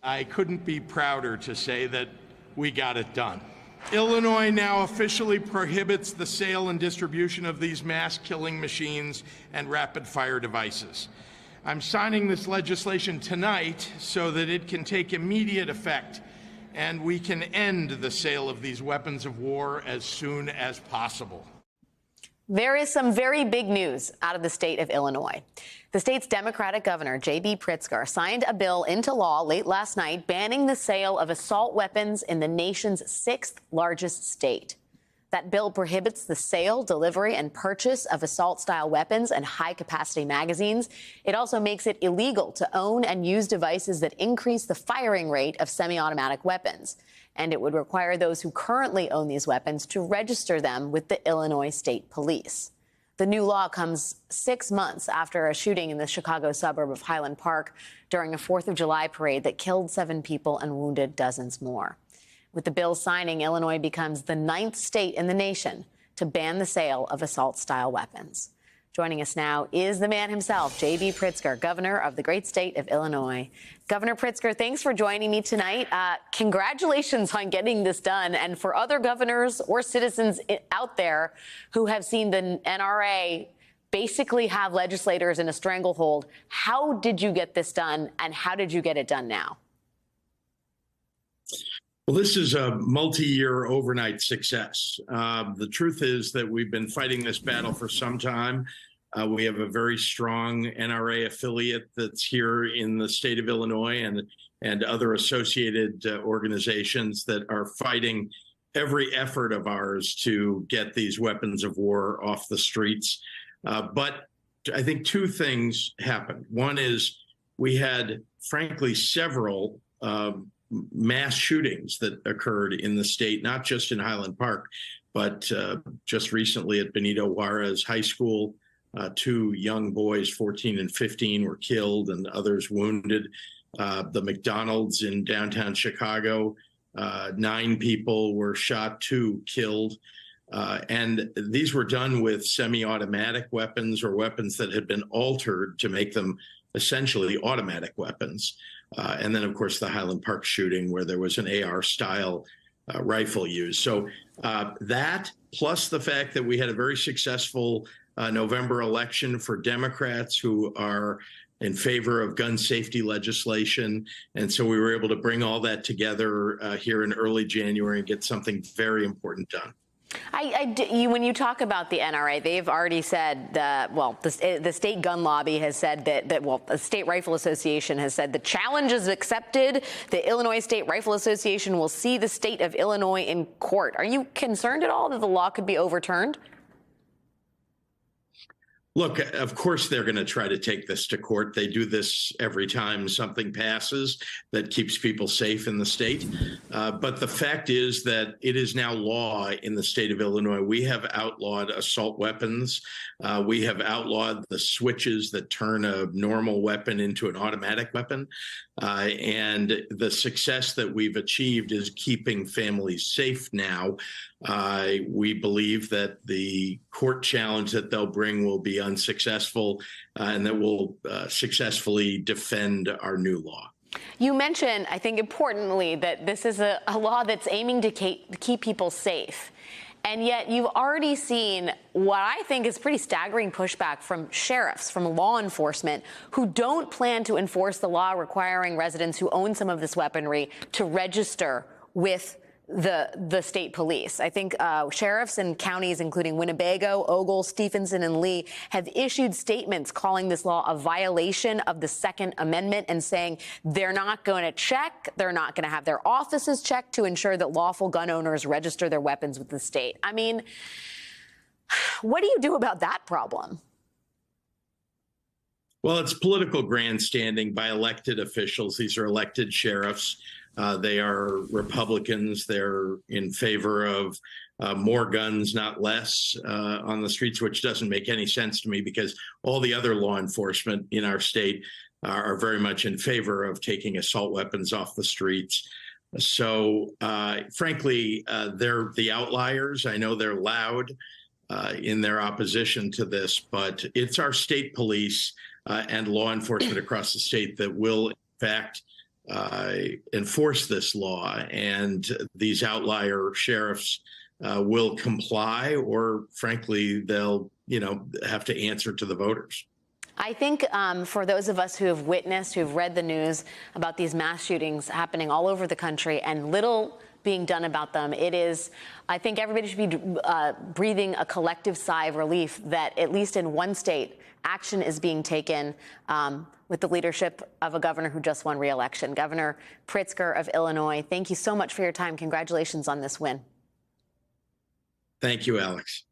I couldn't be prouder to say that we got it done. Illinois now officially prohibits the sale and distribution of these mass killing machines and rapid-fire devices. I'm signing this legislation tonight so that it can take immediate effect and we can end the sale of these weapons of war as soon as possible. There is some very big news out of the state of Illinois. The state's Democratic governor, J.B. Pritzker, signed a bill into law late last night banning the sale of assault weapons in the nation's sixth largest state. That bill prohibits the sale, delivery, and purchase of assault-style weapons and high-capacity magazines. It also makes it illegal to own and use devices that increase the firing rate of semi-automatic weapons. And it would require those who currently own these weapons to register them with the Illinois State Police. The new law comes 6 months after a shooting in the Chicago suburb of Highland Park during a 4th of July parade that killed 7 people and wounded dozens more. With the bill signing, Illinois becomes the 9th state in the nation to ban the sale of assault-style weapons. Joining us now is the man himself, J.B. Pritzker, governor of the great state of Illinois. Governor Pritzker, thanks for joining me tonight. Congratulations on getting this done. And for other governors or citizens out there who have seen the NRA basically have legislators in a stranglehold, how did you get this done and how did you get it done now? Well, this is a multi-year overnight success. The truth is that we've been fighting this battle for some time. We have a very strong NRA affiliate that's here in the state of Illinois and other associated organizations that are fighting every effort of ours to get these weapons of war off the streets. But I think 2 things happened. One is we had, frankly, several mass shootings that occurred in the state, not just in Highland Park, but just recently at Benito Juarez High School. 2 young boys, 14 and 15, were killed and others wounded. The McDonald's in downtown Chicago, 9 people were shot, 2 killed. And these were done with semi-automatic weapons or weapons that had been altered to make them essentially automatic weapons. And then, of course, the Highland Park shooting where there was an AR-style rifle used. So that, plus the fact that we had a very successful November election for Democrats who are in favor of gun safety legislation. And so we were able to bring all that together here in early January and get something very important done. When you talk about the NRA, they've already said that, well, the state gun lobby has said that the State Rifle Association has said the challenge is accepted. The Illinois State Rifle Association will see the state of Illinois in court. Are you concerned at all that the law could be overturned? Look, of course, they're going to try to take this to court. They do this every time something passes that keeps people safe in the state. But the fact is that it is now law in the state of Illinois. We have outlawed assault weapons. We have outlawed the switches that turn a normal weapon into an automatic weapon. And the success that we've achieved is keeping families safe now. We believe that the court challenge that they'll bring will be unsuccessful and that we'll successfully defend our new law. You mentioned, I think importantly, that this is a law that's aiming to keep people safe. And yet you've already seen what I think is pretty staggering pushback from sheriffs, from law enforcement, who don't plan to enforce the law requiring residents who own some of this weaponry to register with the state police. I think sheriffs in counties including Winnebago, Ogle, Stephenson, and Lee have issued statements calling this law a violation of the Second Amendment and saying they're not going to check, they're not going to have their offices checked to ensure that lawful gun owners register their weapons with the state. I mean, what do you do about that problem? Well, it's political grandstanding by elected officials. These are elected sheriffs. They are Republicans. They're in favor of more guns, not less, on the streets, which doesn't make any sense to me because all the other law enforcement in our state are very much in favor of taking assault weapons off the streets. So, frankly, they're the outliers. I know they're loud in their opposition to this, but it's our state police and law enforcement across the state that will, in fact, enforce this law, and these outlier sheriffs will comply, or frankly, they'll have to answer to the voters. I think for those of us who have witnessed, who've read the news about these mass shootings happening all over the country and little being done about them, I think everybody should be breathing a collective sigh of relief that at least in one state, action is being taken with the leadership of a governor who just won re-election. Governor Pritzker of Illinois, thank you so much for your time. Congratulations on this win. Thank you, Alex.